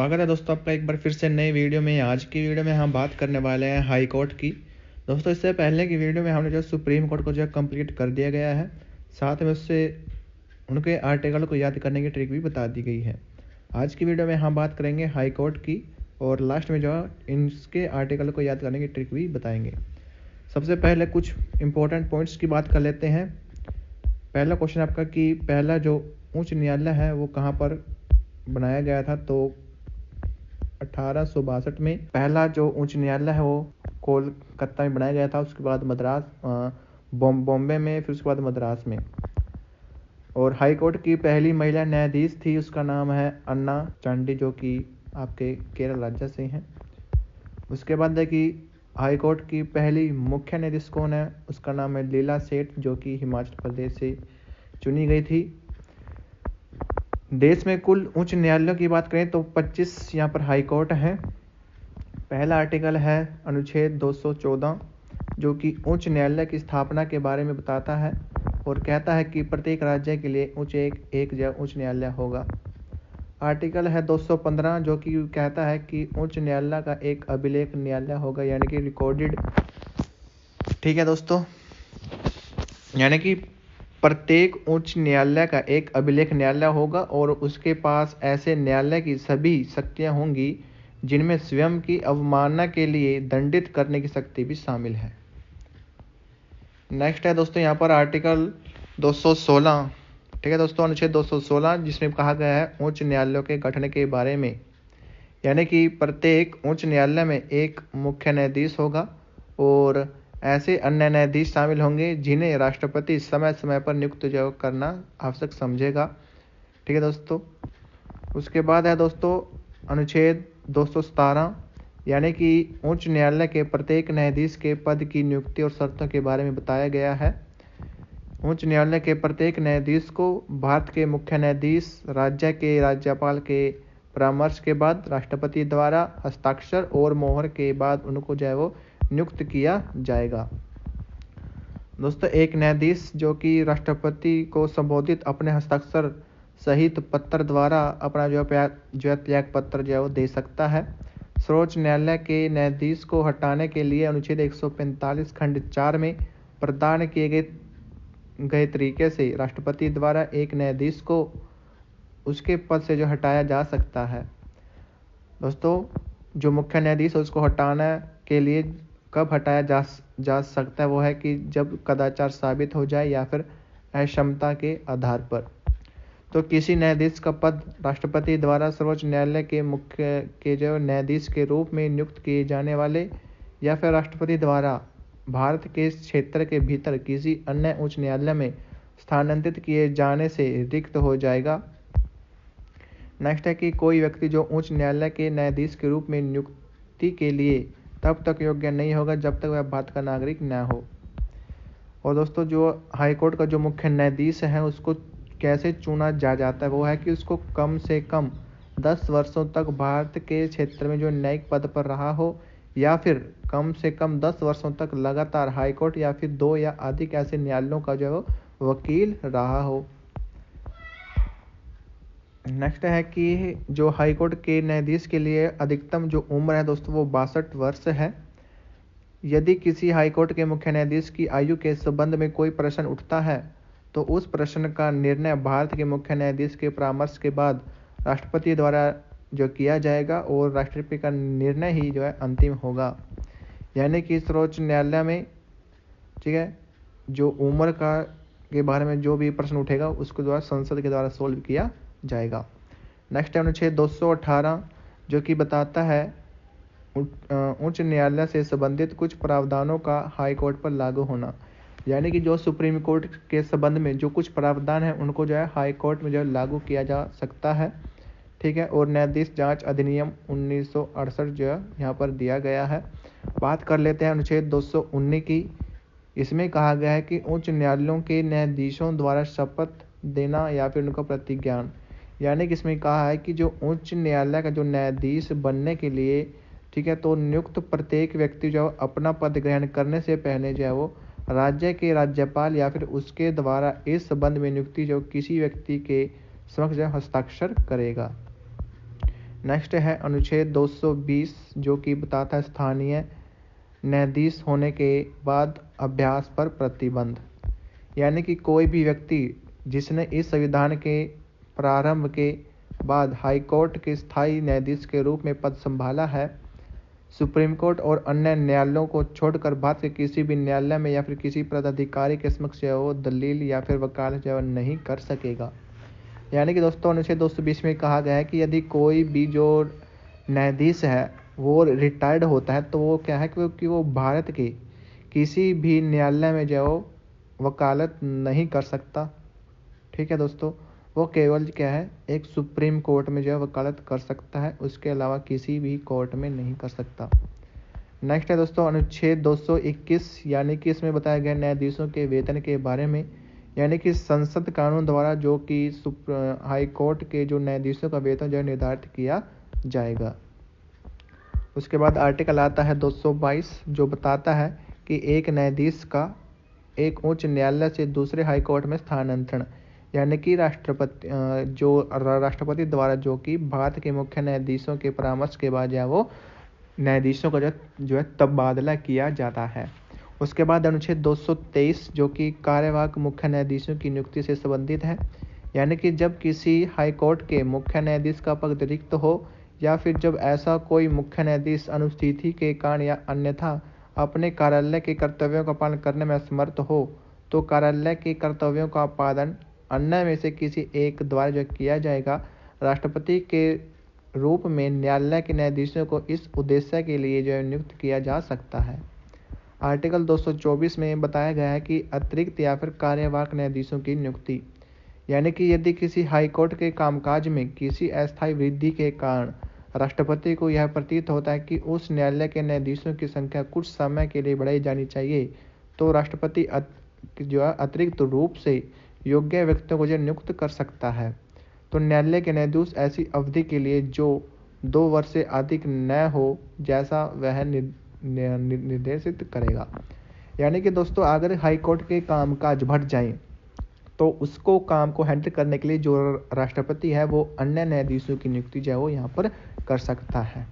स्वागत है दोस्तों आपका एक बार फिर से नई वीडियो में। आज की वीडियो में हम बात करने वाले हैं हाई कोर्ट की। दोस्तों इससे पहले की वीडियो में हमने जो सुप्रीम कोर्ट को जो कंप्लीट कर दिया गया है, साथ में उससे उनके आर्टिकल को याद करने की ट्रिक भी बता दी गई है। आज की वीडियो में हम बात करेंगे हाई कोर्ट की और लास्ट में जो इनके आर्टिकल को याद करने की ट्रिक भी बताएंगे। सबसे पहले कुछ इंपॉर्टेंट पॉइंट्स की बात कर लेते हैं। पहला क्वेश्चन आपका कि पहला जो उच्च न्यायालय है वो कहाँ पर बनाया गया था। तो 1862 में पहला जो उच्च न्यायालय है वो कोलकाता में बनाया गया था। उसके बाद मद्रास बॉम्बे में, फिर उसके बाद मद्रास में। और हाई कोर्ट की पहली महिला न्यायाधीश थी, उसका नाम है अन्ना चांडी, जो कि आपके केरल राज्य से हैं। उसके बाद है कि हाई कोर्ट की पहली मुख्य न्यायाधीश कौन है, उसका नाम है लीला सेठ, जो कि हिमाचल प्रदेश से चुनी गई थी। देश में कुल उच्च न्यायालयों की बात करें तो 25 यहाँ पर हाई कोर्ट हैं। पहला आर्टिकल है अनुच्छेद 214, जो कि उच्च न्यायालय की स्थापना के बारे में बताता है और कहता है कि प्रत्येक राज्य के लिए एक उच्च न्यायालय होगा। आर्टिकल है 215, जो कि कहता है कि उच्च न्यायालय का एक अभिलेख न्यायालय होगा, यानी कि रिकॉर्डेड। ठीक है दोस्तों, यानी कि प्रत्येक उच्च न्यायालय का एक अभिलेख न्यायालय होगा और उसके पास ऐसे न्यायालय की सभी शक्तियां होंगी जिनमें स्वयं की अवमानना के लिए दंडित करने की शक्ति भी शामिल है। नेक्स्ट है दोस्तों यहाँ पर आर्टिकल 216। ठीक है दोस्तों, अनुच्छेद 216, जिसमें कहा गया है उच्च न्यायालयों के गठन के बारे में, यानी कि प्रत्येक उच्च न्यायालय में एक मुख्य न्यायाधीश होगा और ऐसे अन्य न्यायाधीश शामिल होंगे जिन्हें राष्ट्रपति समय समय पर नियुक्त जो करना आवश्यक समझेगा। ठीक है दोस्तों, उसके बाद है दोस्तों अनुच्छेद 217, यानी कि उच्च न्यायालय के प्रत्येक न्यायाधीश के पद की नियुक्ति और शर्तों के बारे में बताया गया है। उच्च न्यायालय के प्रत्येक न्यायाधीश को भारत के मुख्य न्यायाधीश राज्य के राज्यपाल के परामर्श के बाद राष्ट्रपति द्वारा हस्ताक्षर और मोहर के बाद उनको जो है वो नियुक्त किया जाएगा। दोस्तों एक न्यायाधीश जो कि राष्ट्रपति को संबोधित अपने हस्ताक्षर सहित पत्र द्वारा अपना जो त्याग पत्र जो है वो दे सकता है। सर्वोच्च न्यायालय के न्यायाधीश को हटाने के लिए अनुच्छेद 145 खंड 4 में प्रदान किए गए तरीके से राष्ट्रपति द्वारा एक न्यायाधीश को उसके पद से जो हटाया जा सकता है। दोस्तों जो मुख्य न्यायाधीश है उसको हटाने के लिए कब हटाया जा सकता है, वो है कि जब कदाचार साबित हो जाए या फिर अक्षमता के आधार पर। तो किसी न्यायाधीश का पद राष्ट्रपति द्वारा सर्वोच्च न्यायालय के मुख्य के जो न्यायाधीश के रूप में नियुक्त किए जाने वाले या फिर राष्ट्रपति द्वारा भारत के क्षेत्र के भीतर किसी अन्य उच्च न्यायालय में स्थानांतरित किए जाने से रिक्त हो जाएगा। नेक्स्ट है कि कोई व्यक्ति जो उच्च न्यायालय के न्यायाधीश के रूप में नियुक्ति के लिए तब तक योग्य नहीं होगा जब तक वह भारत का नागरिक न हो। और दोस्तों जो हाई कोर्ट का जो मुख्य न्यायाधीश है उसको कैसे चुना जाता है, वो है कि उसको कम से कम 10 वर्षों तक भारत के क्षेत्र में जो न्यायिक पद पर रहा हो या फिर कम से कम 10 वर्षों तक लगातार हाई कोर्ट या फिर 2 या अधिक ऐसे न्यायालयों का जो वकील रहा हो। नेक्स्ट है कि जो हाई कोर्ट के न्यायाधीश के लिए अधिकतम जो उम्र है दोस्तों वो 62 वर्ष है। यदि किसी हाई कोर्ट के मुख्य न्यायाधीश की आयु के संबंध में कोई प्रश्न उठता है तो उस प्रश्न का निर्णय भारत के मुख्य न्यायाधीश के परामर्श के बाद राष्ट्रपति द्वारा जो किया जाएगा और राष्ट्रपति का निर्णय ही जो है अंतिम होगा। यानी कि सर्वोच्च न्यायालय में, ठीक है, जो उम्र का के बारे में जो भी प्रश्न उठेगा उसको द्वारा संसद के द्वारा सोल्व किया जाएगा। नेक्स्ट है अनुच्छेद 218, जो कि बताता है उच्च न्यायालय से संबंधित कुछ प्रावधानों का हाई कोर्ट पर लागू होना, यानी कि जो सुप्रीम कोर्ट के संबंध में जो कुछ प्रावधान है उनको जो है हाई कोर्ट में जो है लागू किया जा सकता है। ठीक है, और न्यायाधीश जांच अधिनियम 1968 जो है यहाँ पर दिया गया है। बात कर लेते हैं अनुच्छेद 219 की। इसमें कहा गया है कि उच्च न्यायालयों के न्यायाधीशों द्वारा शपथ देना या फिर उनका प्रतिज्ञान, यानी कि इसमें कहा है कि जो उच्च न्यायालय का जो न्यायाधीश बनने के लिए, ठीक है, तो नियुक्त प्रत्येक व्यक्ति जो अपना पद ग्रहण करने से पहले जो है वो राज्य के राज्यपाल या फिर उसके द्वारा इस संबंध में नियुक्ति जो किसी व्यक्ति के समक्ष जो हस्ताक्षर करेगा। नेक्स्ट है अनुच्छेद 220 जो कि बताता है स्थानीय न्यायाधीश होने के बाद अभ्यास पर प्रतिबंध। यानी कि कोई भी व्यक्ति जिसने इस संविधान के प्रारंभ के बाद हाईकोर्ट के स्थायी न्यायाधीश के रूप में पद संभाला है, सुप्रीम कोर्ट और अन्य न्यायालयों को छोड़कर भारत के किसी भी न्यायालय में या फिर किसी पदाधिकारी के समक्ष वो दलील या फिर वकालत जो नहीं कर सकेगा। यानी कि दोस्तों अनुच्छेद 220 में कहा गया है कि यदि कोई भी जो न्यायाधीश है वो रिटायर्ड होता है तो वो क्या है कि वो भारत के किसी भी न्यायालय में जो वकालत नहीं कर सकता। ठीक है दोस्तों, वो केवल क्या है एक सुप्रीम कोर्ट में जो वकालत कर सकता है, उसके अलावा किसी भी कोर्ट में नहीं कर सकता। नेक्स्ट है दोस्तों अनुच्छेद 221 यानी कि इसमें बताया गया न्यायाधीशों के वेतन के बारे में। यानी कि संसद कानून द्वारा जो कि हाई कोर्ट के जो न्यायाधीशों का वेतन जो निर्धारित किया जाएगा। उसके बाद आर्टिकल आता है 222 जो बताता है कि एक न्यायाधीश का एक उच्च न्यायालय से दूसरे हाई कोर्ट में स्थानांतरण। यानी कि राष्ट्रपति द्वारा जो कि भारत के मुख्य न्यायाधीशों के परामर्श के बाद वो न्यायाधीशों का जो है तबादला किया जाता है। उसके बाद अनुच्छेद 223 जो कि कार्यवाहक मुख्य न्यायाधीशों की नियुक्ति से संबंधित है। यानी कि जब किसी हाई कोर्ट के मुख्य न्यायाधीश का पद रिक्त हो या फिर जब ऐसा कोई मुख्य न्यायाधीश अनुपस्थिति के कारण या अन्यथा अपने कार्यालय के कर्तव्यों का पालन करने में असमर्थ हो, तो कार्यालय के कर्तव्यों का पालन अन्य में से किसी एक द्वारा जो किया जाएगा। राष्ट्रपति के रूप में न्यायालय के न्यायाधीशों को इस उद्देश्य के लिए जो नियुक्त किया जा सकता है। आर्टिकल 224 में बताया गया है कि अतिरिक्त या फिर कार्यवाहक न्यायाधीशों की नियुक्ति। यानी कि यदि किसी हाईकोर्ट के कामकाज में किसी अस्थायी वृद्धि के कारण राष्ट्रपति को यह प्रतीत होता है कि उस न्यायालय के न्यायाधीशों की संख्या कुछ समय के लिए बढ़ाई जानी चाहिए, तो राष्ट्रपति जो है अतिरिक्त रूप से योग्य व्यक्तियों को जो नियुक्त कर सकता है। तो न्यायालय के न्यायाधीश ऐसी अवधि के लिए जो 2 वर्ष से अधिक न हो जैसा वह निर्देशित करेगा। यानी कि दोस्तों अगर हाईकोर्ट के कामकाज बढ़ जाएं तो उसको काम को हैंडल करने के लिए जो राष्ट्रपति है वो अन्य न्यायाधीशों की नियुक्ति जो है वो यहाँ पर कर सकता है।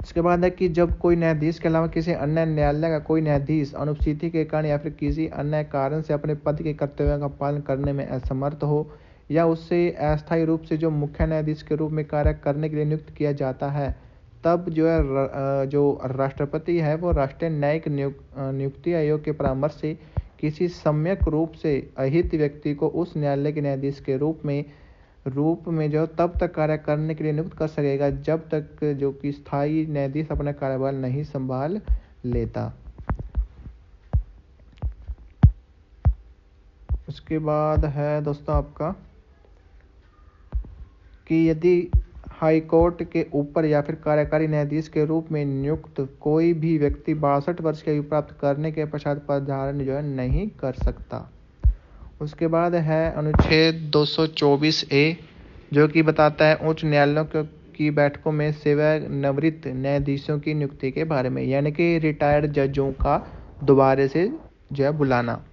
उसके बाद है कि जब कोई न्यायाधीश के अलावा किसी अन्य न्यायालय का कोई न्यायाधीश अनुपस्थिति के कारण या फिर किसी अन्य कारण से अपने पद के कर्तव्यों का पालन करने में असमर्थ हो या उससे अस्थायी रूप से जो मुख्य न्यायाधीश के रूप में कार्य करने के लिए नियुक्त किया जाता है, तब जो है जो राष्ट्रपति है वो राष्ट्रीय न्यायिक नियुक्ति आयोग के परामर्श से किसी सम्यक रूप से अहित व्यक्ति को उस न्यायालय के न्यायाधीश के रूप में जो तब तक कार्य करने के लिए नियुक्त कर सकेगा जब तक जो कि स्थायी न्यायाधीश अपना कार्यभार नहीं संभाल लेता। उसके बाद है दोस्तों आपका कि यदि हाईकोर्ट के ऊपर या फिर कार्यकारी न्यायाधीश के रूप में नियुक्त कोई भी व्यक्ति 62 वर्ष की आयु प्राप्त करने के पश्चात पदधारण जो है नहीं कर सकता। उसके बाद है अनुच्छेद 224 ए जो कि बताता है उच्च न्यायालयों की बैठकों में सेवानिवृत्त न्यायाधीशों की नियुक्ति के बारे में। यानी कि रिटायर्ड जजों का दोबारा से जो है बुलाना।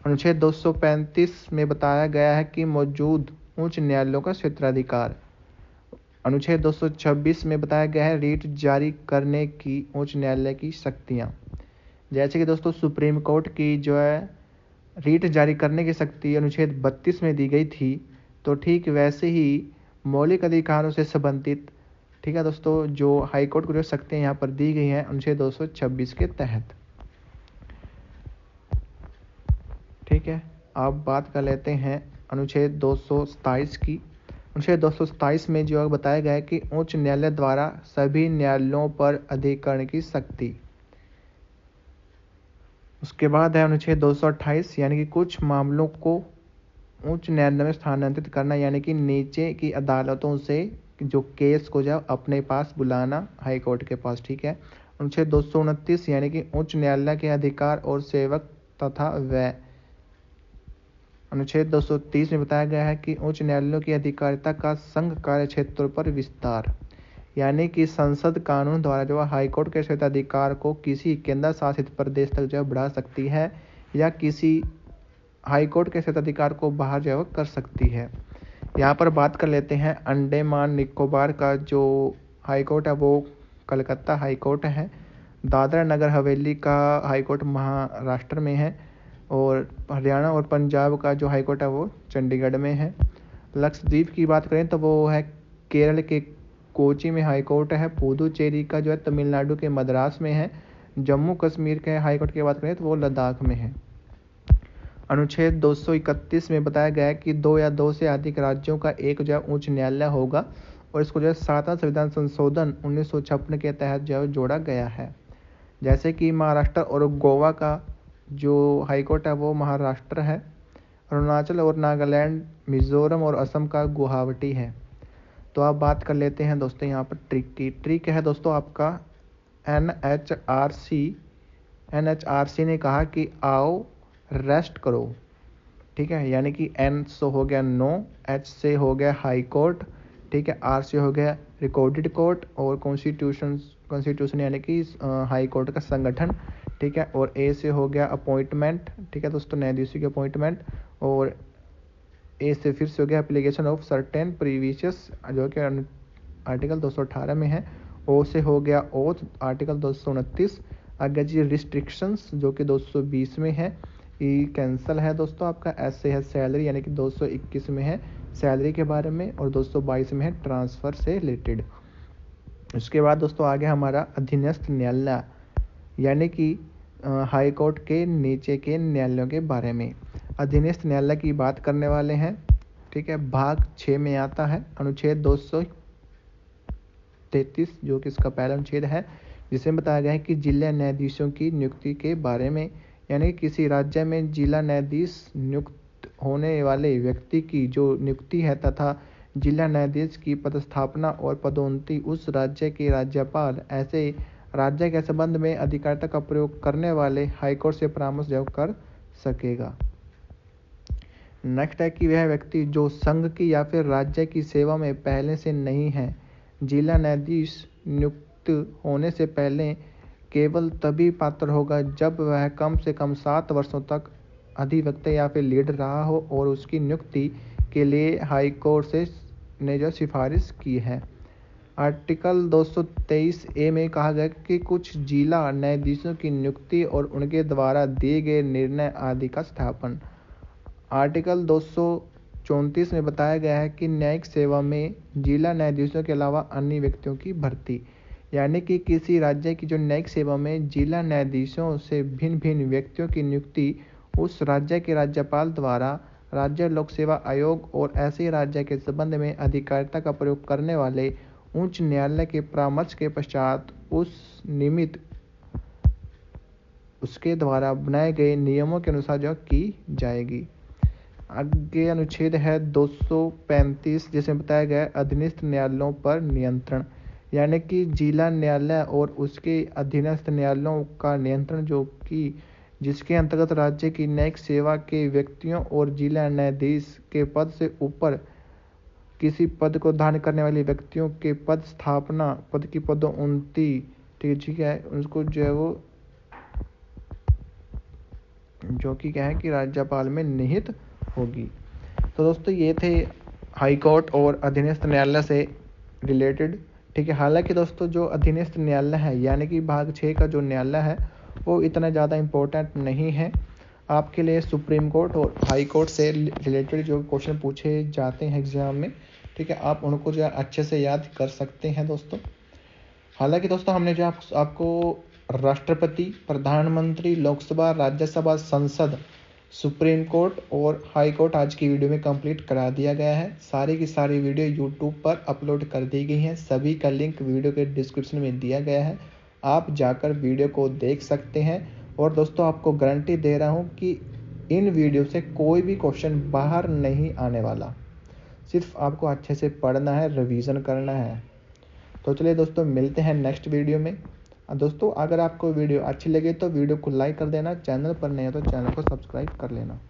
अनुच्छेद 235 में बताया गया है कि मौजूद उच्च न्यायालयों का क्षेत्राधिकार। अनुच्छेद 226 में बताया गया है रीट जारी करने की उच्च न्यायालय की शक्तियां। जैसे कि दोस्तों सुप्रीम कोर्ट की जो है रीट जारी करने की शक्ति अनुच्छेद 32 में दी गई थी, तो ठीक वैसे ही मौलिक अधिकारों से संबंधित ठीक है दोस्तों जो हाईकोर्ट को जो शक्तियां यहाँ पर दी गई हैं अनुच्छेद 226 के तहत। ठीक है, अब बात कर लेते हैं अनुच्छेद 227 की। अनुच्छेद 227 में जो बताया गया है कि उच्च न्यायालय द्वारा सभी न्यायालयों पर अधिकरण की शक्ति। उसके बाद है अनुच्छेद 228 यानी कि कुछ मामलों को उच्च न्यायालय में स्थानांतरित करना, यानी कि नीचे की अदालतों से जो केस को जो अपने पास बुलाना हाई कोर्ट के पास। ठीक है, अनुच्छेद 229 यानी कि उच्च न्यायालय के अधिकार और सेवक तथा व्यय। अनुच्छेद 230 में बताया गया है कि उच्च न्यायालयों की अधिकारिता का संघ कार्य क्षेत्रों पर विस्तार। यानी कि संसद कानून द्वारा जो हाईकोर्ट के क्षेत्राधिकार को किसी केंद्र शासित प्रदेश तक जो बढ़ा सकती है या किसी हाईकोर्ट के क्षेत्राधिकार को बाहर जो कर सकती है। यहाँ पर बात कर लेते हैं अंडमान निकोबार का जो हाई कोर्ट है वो कलकत्ता हाई कोर्ट है। दादरा नगर हवेली का हाई कोर्ट महाराष्ट्र में है और हरियाणा और पंजाब का जो हाई कोर्ट है वो चंडीगढ़ में है। लक्षद्वीप की बात करें तो वो है केरल के कोची में हाई कोर्ट है। पुदुचेरी का जो है तमिलनाडु के मद्रास में है। जम्मू कश्मीर के हाई कोर्ट की बात करें तो वो लद्दाख में है। अनुच्छेद 231 में बताया गया है कि 2 या 2 से अधिक राज्यों का एक जो है उच्च न्यायालय होगा और इसको जो है 7वां संविधान संशोधन 1956 के तहत जो है जोड़ा गया है। जैसे कि महाराष्ट्र और गोवा का जो हाई कोर्ट है वो महाराष्ट्र है। अरुणाचल और नागालैंड, मिजोरम और असम का गुवाहाटी है। तो आप बात कर लेते हैं दोस्तों यहाँ पर ट्रिक की। ट्रिक है दोस्तों आपका NHRC ने कहा कि आओ रेस्ट करो, ठीक है। यानी कि N से हो गया नो, H से हो गया हाई कोर्ट, ठीक है। R से हो गया रिकॉर्डेड कोर्ट और कॉन्स्टिट्यूशन यानी कि हाई कोर्ट का संगठन, ठीक है। और A से हो गया अपॉइंटमेंट, ठीक है दोस्तों, न्यायाधीशों की अपॉइंटमेंट। और A से फिर से हो गया एप्लीकेशन ऑफ सर्टेन प्रीवियस जो कि आर्टिकल 218 में है। O से हो गया ओथ, आर्टिकल 229। आगे जी रिस्ट्रिक्शंस जो कि 220 में है। ई कैंसल है दोस्तों आपका। एस से है सैलरी यानी कि 221 में है सैलरी के बारे में और 222 में है ट्रांसफ़र से रिलेटेड। उसके बाद दोस्तों आगे हमारा अधीनस्थ न्यायालय यानी कि हाई कोर्ट के नीचे के न्यायालयों के बारे में। अधीनस्थ न्यायालय की बात करने वाले हैं, ठीक है। भाग 6 में आता है अनुच्छेद 233 जो कि इसका पहला अनुच्छेद है, जिसमें बताया गया है कि जिला न्यायाधीशों की नियुक्ति के बारे में। यानी कि किसी राज्य में जिला न्यायाधीश नियुक्त होने वाले व्यक्ति की जो नियुक्ति है तथा जिला न्यायाधीश की पदस्थापना और पदोन्नति उस राज्य के राज्यपाल ऐसे राज्य के संबंध में अधिकारिता का प्रयोग करने वाले हाईकोर्ट से परामर्श जब कर सकेगा। नेक्स्ट है कि वह व्यक्ति जो संघ की या फिर राज्य की सेवा में पहले से नहीं है, जिला न्यायाधीश नियुक्त होने से पहले केवल तभी पात्र होगा जब वह कम से कम 7 वर्षों तक अधिवक्ता या फिर लीड रहा हो और उसकी नियुक्ति के लिए हाई कोर्ट से ने जो सिफारिश की है। आर्टिकल 223A में कहा गया कि कुछ जिला न्यायाधीशों की नियुक्ति और उनके द्वारा दिए गए निर्णय आदि का स्थापन। आर्टिकल 234 में बताया गया है कि न्यायिक सेवा में जिला न्यायाधीशों के अलावा अन्य व्यक्तियों की भर्ती। यानी कि किसी राज्य की जो न्यायिक सेवा में जिला न्यायाधीशों से भिन्न भिन्न व्यक्तियों की नियुक्ति उस राज्य के राज्यपाल द्वारा राज्य लोक सेवा आयोग और ऐसे राज्य के संबंध में अधिकारिता का प्रयोग करने वाले उच्च न्यायालय के परामर्श के पश्चात उस निमित्त उसके द्वारा बनाए गए नियमों के अनुसार जो की जाएगी। आगे अनुच्छेद है 235 जिसमें बताया गया अधीनस्थ न्यायालयों पर नियंत्रण। यानी कि जिला न्यायालय और उसके अधीनस्थ न्यायालयों का नियंत्रण जो कि जिसके अंतर्गत राज्य की न्यायिक सेवा के व्यक्तियों और जिला न्यायाधीश के पद से ऊपर किसी पद को धारण करने वाले व्यक्तियों के पद स्थापना पद की पदोन्नति, ठीक है, उसको जो है वो जो कि क्या है कि राज्यपाल में निहित होगी। तो दोस्तों ये थे हाई कोर्ट और अधीनस्थ न्यायालय से रिलेटेड, ठीक है। हालांकि दोस्तों जो अधीनस्थ न्यायालय है यानी कि भाग 6 का जो न्यायालय है वो इतना ज़्यादा इम्पोर्टेंट नहीं है आपके लिए। सुप्रीम कोर्ट और हाई कोर्ट से रिलेटेड जो क्वेश्चन पूछे जाते हैं एग्जाम में, ठीक है, आप उनको जो है अच्छे से याद कर सकते हैं दोस्तों। हालांकि दोस्तों हमने जो आपको राष्ट्रपति, प्रधानमंत्री, लोकसभा, राज्यसभा, संसद, सुप्रीम कोर्ट और हाई कोर्ट आज की वीडियो में कंप्लीट करा दिया गया है। सारी की सारी वीडियो यूट्यूब पर अपलोड कर दी गई हैं। सभी का लिंक वीडियो के डिस्क्रिप्शन में दिया गया है, आप जाकर वीडियो को देख सकते हैं। और दोस्तों आपको गारंटी दे रहा हूं कि इन वीडियो से कोई भी क्वेश्चन बाहर नहीं आने वाला, सिर्फ आपको अच्छे से पढ़ना है, रिवीजन करना है। तो चलिए दोस्तों मिलते हैं नेक्स्ट वीडियो में। दोस्तों अगर आपको वीडियो अच्छी लगे तो वीडियो को लाइक कर देना, चैनल पर नए हो तो चैनल को सब्सक्राइब कर लेना।